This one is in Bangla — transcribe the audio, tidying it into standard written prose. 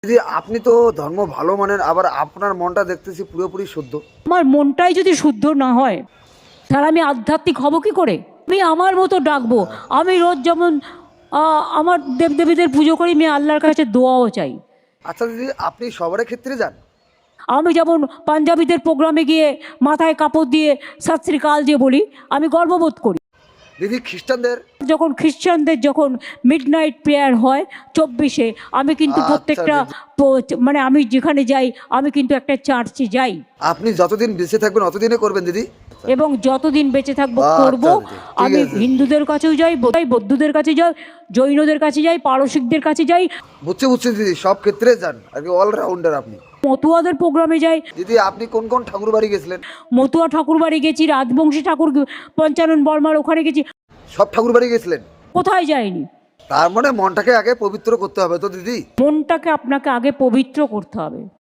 দিদি আপনি তো ধর্ম ভালো মানেন, আবার আপনার মনটা দেখতেছি পুরোপুরি শুদ্ধ। আমার মনটাই যদি শুদ্ধ না হয় তাহলে আমি আধ্যাত্মিক হব কি করে? আমি আমার মতো ডাকবো। আমি রোজ যেমন আমার দেবদেবীদের পুজো করি, আমি আল্লাহর কাছে দোয়াও চাই। আচ্ছা দিদি, আপনি সবার ক্ষেত্রে যান? আমি যেমন পাঞ্জাবিদের প্রোগ্রামে গিয়ে মাথায় কাপড় দিয়ে সত শ্রী কাল দিয়ে বলি, আমি গর্ববোধ করি। দিদি খ্রিস্টানদের? যখন খ্রিশ্চানদের যখন মিডনাইট প্রেয়ার হয় 24-এ, আমি কিন্তু আচ্ছা প্রত্যেকটা দিদি, মানে আমি যেখানে যাই আমি কিন্তু একটা চার্চে যাই, আপনি যতদিন বেঁচে থাকবেন অতদিনে করবেন দিদি? এবং যতদিন বেঁচে থাকবো করব। আচ্ছা দিদি, ঠিক আমি আছে। হিন্দুদের কাছেও যাই, বৌদ্ধদের কাছে যাই, জৈনদের কাছে যাই, পারসিকদের কাছে যাই, বুঝছি বুঝছি দিদি, সব ক্ষেত্রে যান আর কি, অলরাউন্ডার আপনি। মতুয়াদের প্রোগ্রামে যাই। দিদি আপনি কোন কোন ঠাকুর বাড়ি গেছিলেন? মতুয়া ঠাকুর বাড়ি গেছি, রাজবংশী ঠাকুর পঞ্চানন বর্মার ওখানে গেছি। সব ঠাকুর বাড়ি গেছিলেন? কোথায় যায়নি? তার মানে মনটাকে আগে পবিত্র করতে হবে তো দিদি? মনটাকে আপনাকে আগে পবিত্র করতে হবে।